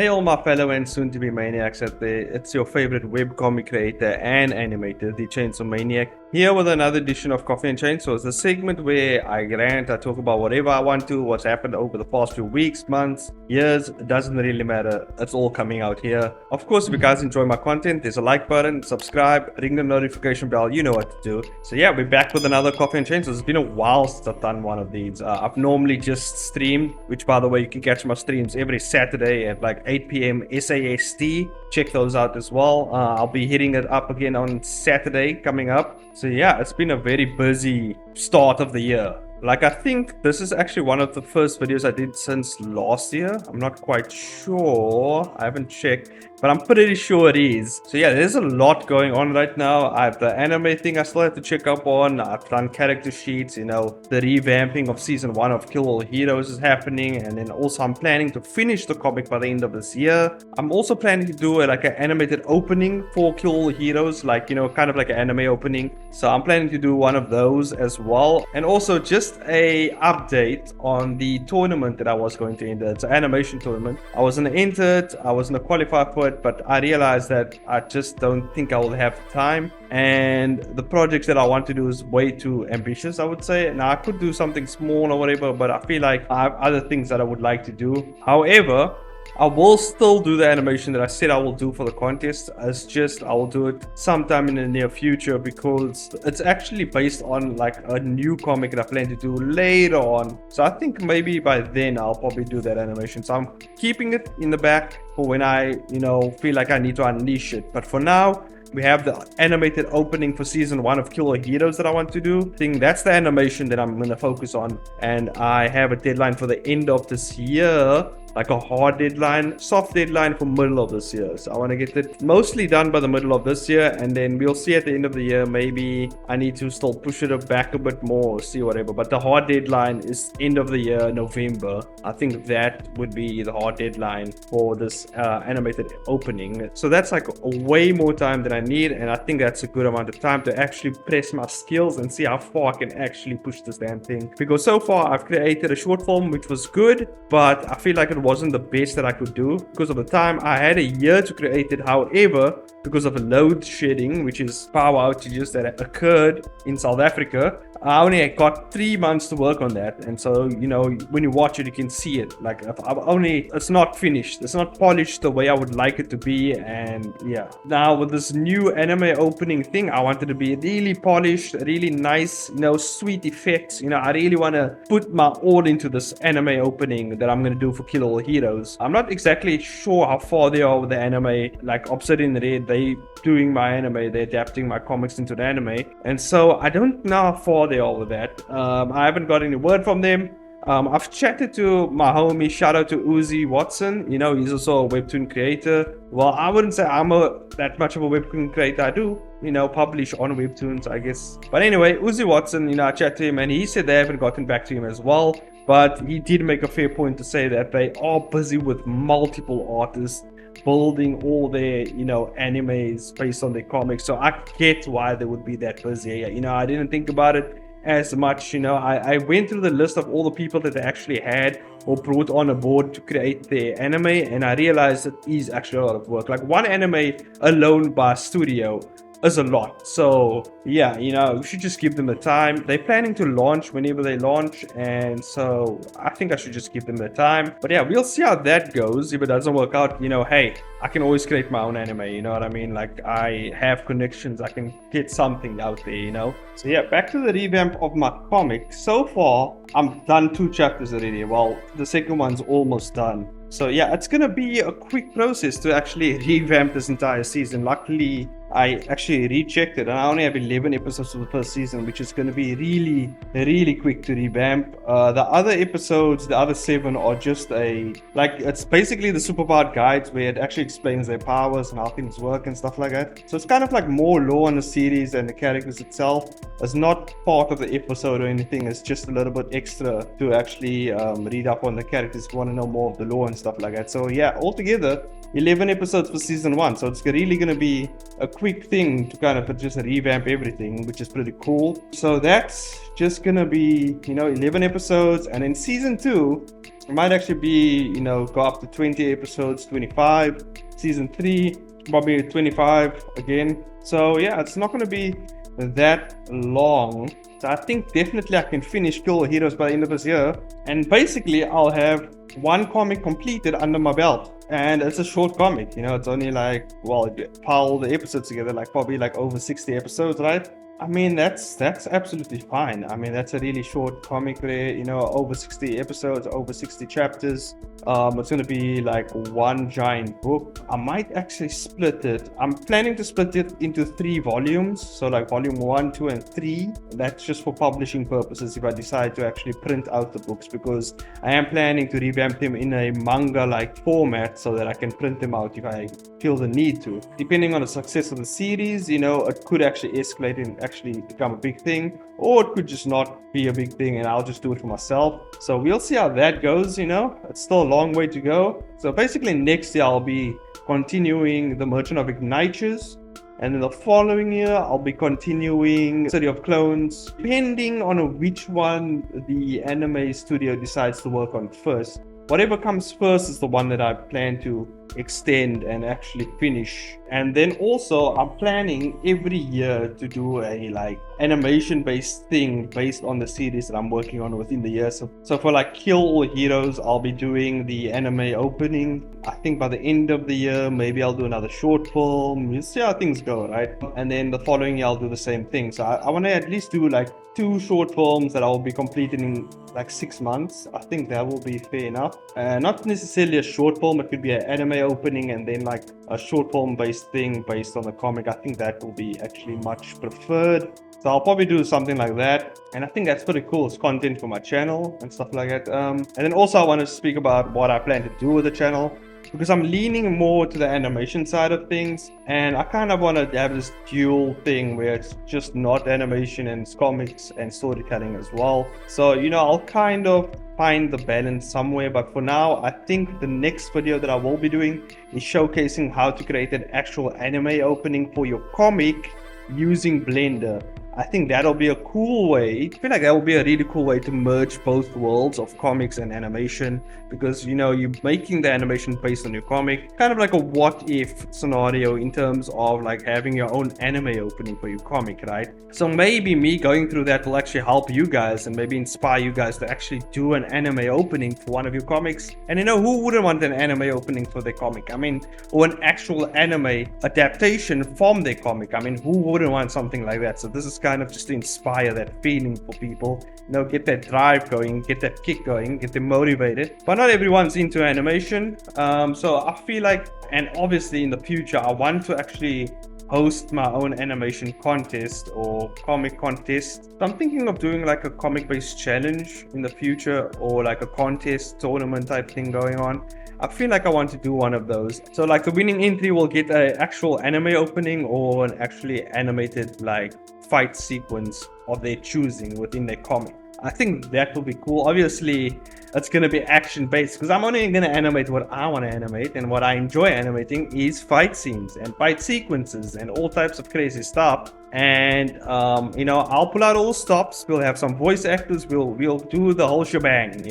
Hey all my fellow and soon-to-be maniacs out there, it's your favorite webcomic creator and animator, the Chainsaw Maniac, here with another edition of Coffee and Chainsaws, a segment where I rant, I talk about whatever I want to, what's happened over the past few weeks, months, years, it doesn't really matter, it's all coming out here. Of course, if you guys enjoy my content, there's a like button, subscribe, ring the notification bell, you know what to do. So yeah, we're back with another Coffee and Chainsaws. It's been a while since I've done one of these. I've normally just streamed, which by the way, you can catch my streams every Saturday at like 8 p.m. SAST. Check those out as well. I'll be hitting it up again on Saturday coming up. So yeah, it's been a very busy start of the year. Like, I think this is actually one of the first videos I did since last year. I'm not quite sure. I haven't checked, but I'm pretty sure it is. So yeah, there's a lot going on right now. I have the anime thing I still have to check up on. I've done character sheets, you know, the revamping of season 1 of Kill All Heroes is happening. And then also I'm planning to finish the comic by the end of this year. I'm also planning to do like an animated opening for Kill All Heroes, like, you know, kind of like an anime opening. So I'm planning to do one of those as well. And also just a update on the tournament that I was going to enter. It's an animation tournament. I was going to enter it, I was going to qualify for it, but I realized that I just don't think I will have the time, and the projects that I want to do is way too ambitious, I would say. Now I could do something small or whatever, but I feel like I have other things that I would like to do. However, I will still do the animation that I said I will do for the contest. It's just I will do it sometime in the near future because it's actually based on like a new comic that I plan to do later on. So I think maybe by then I'll probably do that animation. So I'm keeping it in the back for when I, you know, feel like I need to unleash it. But for now, we have the animated opening for season 1 of Kill All Heroes that I want to do. I think that's the animation that I'm going to focus on. And I have a deadline for the end of this year, like a hard deadline, soft deadline for middle of this year. So I want to get it mostly done by the middle of this year, and then we'll see at the end of the year. Maybe I need to still push it back a bit more, or see whatever. But the hard deadline is end of the year, November. I think that would be the hard deadline for this animated opening. So that's like way more time than I need, and I think that's a good amount of time to actually press my skills and see how far I can actually push this damn thing. Because so far I've created a short film which was good, but I feel like it wasn't the best that I could do because of the time. I had a year to create it. However, because of load shedding, which is power outages that occurred in South Africa, I only got 3 months to work on that. And so, you know, when you watch it, you can see it. Like, it's not finished. It's not polished the way I would like it to be. And yeah, now with this new anime opening thing, I want it to be really polished, really nice, you know, sweet effects. You know, I really want to put my all into this anime opening that I'm going to do for Kill All Heroes. I'm not exactly sure how far they are with the anime. Like Obsidian Red, they doing my anime, they're adapting my comics into the anime. And so I don't know how far they are with that. I haven't got any word from them. I've chatted to my homie, shout out to Uzi Watson. You know, he's also a webtoon creator. Well, I wouldn't say I'm that much of a webtoon creator. I do, you know, publish on webtoons, I guess. But anyway, Uzi Watson, you know, I chatted to him and he said they haven't gotten back to him as well. But he did make a fair point to say that they are busy with multiple artists building all their, you know, animes based on their comics. So I get why they would be that busy. You know, I didn't think about it as much. You know, I went through the list of all the people that they actually had or brought on a board to create their anime, and I realized it is actually a lot of work. Like one anime alone by studio is a lot. So yeah, you know, we should just give them the time. They're planning to launch whenever they launch, and so I think I should just give them the time. But yeah, we'll see how that goes. If it doesn't work out, you know, hey, I can always create my own anime, you know what I mean? Like, I have connections, I can get something out there, you know? So yeah, back to the revamp of my comic. So far, I'm done 2 chapters already. Well, the second one's almost done. So yeah, it's gonna be a quick process to actually revamp this entire season. Luckily, I actually rechecked it and I only have 11 episodes of the first season, which is going to be really, really quick to revamp. The other episodes, the other 7 are just it's basically the superpowered guides where it actually explains their powers and how things work and stuff like that. So it's kind of like more lore in the series than the characters itself. It's not part of the episode or anything. It's just a little bit extra to actually read up on the characters if you want to know more of the lore and stuff like that. So yeah, altogether 11 episodes for season 1. So it's really going to be a quick thing to kind of just revamp everything, which is pretty cool. So that's just going to be, 11 episodes. And in season 2, it's It might actually be, go up to 20 episodes, 25. Season 3, probably 25 again. So yeah, it's not going to be that long. So I think definitely I can finish Kill Heroes by the end of this year. And basically I'll have one comic completed under my belt. And it's a short comic, it's only like, well, pile the episodes together, like probably like over 60 episodes, right? I mean, that's absolutely fine. I mean, that's a really short comic there, over 60 episodes, over 60 chapters. It's going to be like one giant book. I might actually split it. I'm planning to split it into 3 volumes. So like volume 1, 2, and 3. That's just for publishing purposes if I decide to actually print out the books, because I am planning to revamp them in a manga-like format so that I can print them out if I feel the need to. Depending on the success of the series, it could actually escalate and actually become a big thing, or it could just not be a big thing and I'll just do it for myself. So we'll see how that goes. It's still a long way to go. So basically next year I'll be continuing The Merchant of Ignitures, and then the following year I'll be continuing City of Clones, depending on which one the anime studio decides to work on first. Whatever comes first is the one that I plan to extend and actually finish. And then also I'm planning every year to do a like animation based thing based on the series that I'm working on within the year. So for like Kill All Heroes, I'll be doing the anime opening. I think by the end of the year, maybe I'll do another short film. We'll see how things go, right? And then the following year I'll do the same thing. So I want to at least do like 2 short films that I'll be completing in like 6 months. I think that will be fair enough. Not necessarily a short film, it could be an anime opening and then like a short film based thing based on the comic. I think that will be actually much preferred. So I'll probably do something like that. And I think that's pretty cool. It's content for my channel and stuff like that. And then also I want to speak about what I plan to do with the channel, because I'm leaning more to the animation side of things, and I kind of want to have this dual thing where it's just not animation and it's comics and storytelling as well. So I'll kind of find the balance somewhere, but for now I think the next video that I will be doing is showcasing how to create an actual anime opening for your comic using Blender. I think that'll be a cool way. I feel like that will be a really cool way to merge both worlds of comics and animation, because you're making the animation based on your comic, kind of like a what if scenario in terms of like having your own anime opening for your comic, right? So maybe me going through that will actually help you guys and maybe inspire you guys to actually do an anime opening for one of your comics. And who wouldn't want an anime opening for their comic? I mean, or an actual anime adaptation from their comic. I mean, who wouldn't want something like that? So this is kind of just to inspire that feeling for people, get that drive going, get that kick going, get them motivated. But not everyone's into animation, so I feel like, and obviously in the future I want to actually host my own animation contest or comic contest. So I'm thinking of doing like a comic based challenge in the future, or like a contest tournament type thing going on. I feel like I want to do one of those. So like the winning entry will get an actual anime opening or an actually animated like fight sequence of their choosing within their comic. I think that will be cool. Obviously it's going to be action based, because I'm only going to animate what I want to animate, and what I enjoy animating is fight scenes and fight sequences and all types of crazy stuff. And I'll pull out all stops. We'll have some voice actors. We'll do the whole shebang.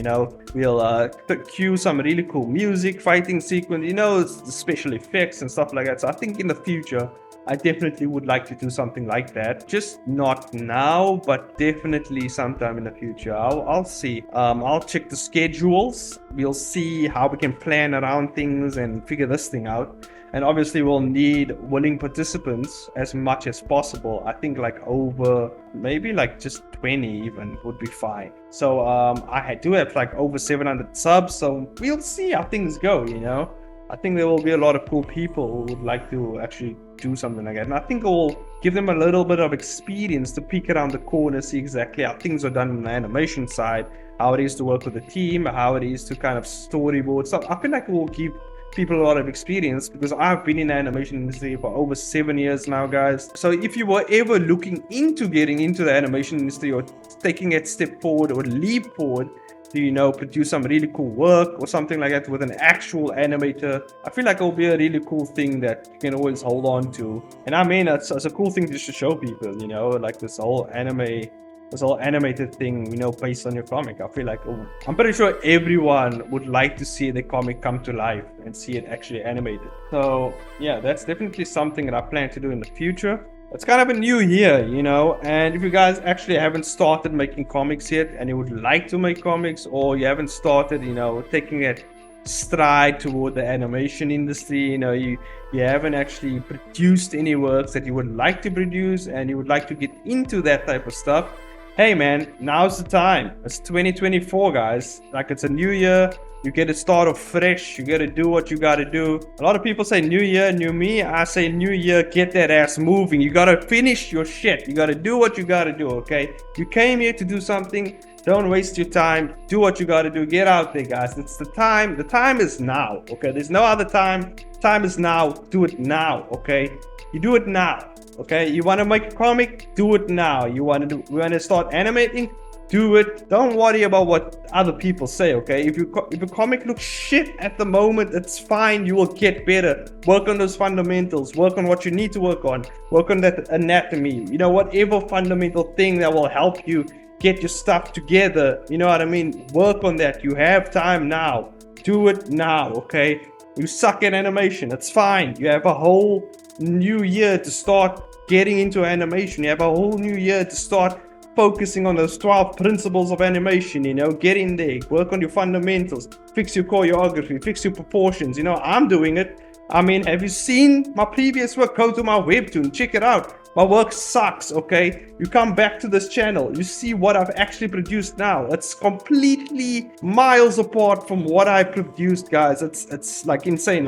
We'll cue some really cool music, fighting sequence. The special effects and stuff like that. So I think in the future I definitely would like to do something like that. Just not now, but definitely sometime in the future. I'll see. I'll check the schedules. We'll see how we can plan around things and figure this thing out. And obviously we'll need willing participants as much as possible. I think like over maybe like just 20 even would be fine. So I do have like over 700 subs, so we'll see how things go. I think there will be a lot of cool people who would like to actually do something like that. And I think it will give them a little bit of experience to peek around the corner, see exactly how things are done on the animation side, how it is to work with a team, how it is to kind of storyboard stuff. I feel like it will give people a lot of experience, because I've been in the animation industry for over 7 years now, guys. So if you were ever looking into getting into the animation industry, or taking a step forward or leap forward to produce some really cool work or something like that with an actual animator, I feel like it'll be a really cool thing that you can always hold on to. And I mean, it's a cool thing just to show people, like this whole anime this whole animated thing, based on your comic. I feel like, I'm pretty sure everyone would like to see the comic come to life and see it actually animated. So yeah, that's definitely something that I plan to do in the future. It's kind of a new year, and if you guys actually haven't started making comics yet and you would like to make comics, or you haven't started, taking it stride toward the animation industry, you haven't actually produced any works that you would like to produce and you would like to get into that type of stuff, hey man, now's the time. It's 2024, guys. Like, it's a new year. You get to start off fresh. You got to do what you got to do. A lot of people say new year, new me. I say new year, get that ass moving. You got to finish your shit. You got to do what you got to do, okay? You came here to do something. Don't waste your time. Do what you got to do. Get out there, guys. It's the time. The time is now, okay? There's no other time. Time is now. Do it now, okay? You do it now, okay? You want to make a comic? Do it now. You want to start animating? Do it. Don't worry about what other people say, okay? If your comic looks shit at the moment, it's fine. You will get better. Work on those fundamentals. Work on what you need to work on. Work on that anatomy. Whatever fundamental thing that will help you get your stuff together. You know what I mean? Work on that. You have time now. Do it now, okay? You suck at animation. It's fine. You have a whole new year to start getting into animation. You have a whole new year to start focusing on those 12 principles of animation, get in there, work on your fundamentals, fix your choreography, fix your proportions. I'm doing it. I mean, have you seen my previous work? Go to my webtoon, check it out. My work sucks, okay? You come back to this channel, you see what I've actually produced now. It's completely miles apart from what I produced, guys. It's like insane.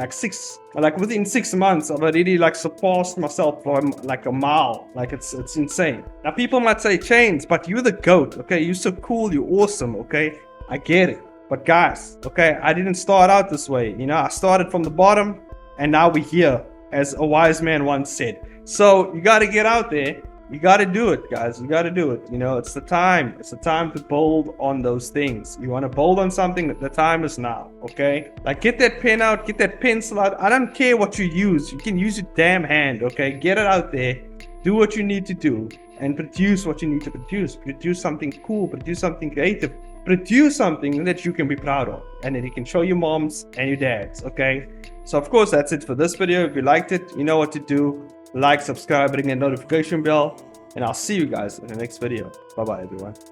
Like within 6 months, I've already surpassed myself from a mile. Like it's insane. Now people might say, Chains, but you're the GOAT, okay? You're so cool, you're awesome, okay? I get it. But guys, okay, I didn't start out this way. I started from the bottom and now we're here, as a wise man once said. So you got to get out there. You got to do it, guys. You got to do it. It's the time. It's the time to build on those things. You want to build on something, the time is now, okay? Like, get that pen out, get that pencil out. I don't care what you use. You can use your damn hand, okay? Get it out there. Do what you need to do and produce what you need to produce. Produce something cool. Produce something creative. Produce something that you can be proud of and that you can show your moms and your dads, okay? So, of course, that's it for this video. If you liked it, you know what to do. Like, subscribe, ring that notification bell, and I'll see you guys in the next video. Bye bye, everyone.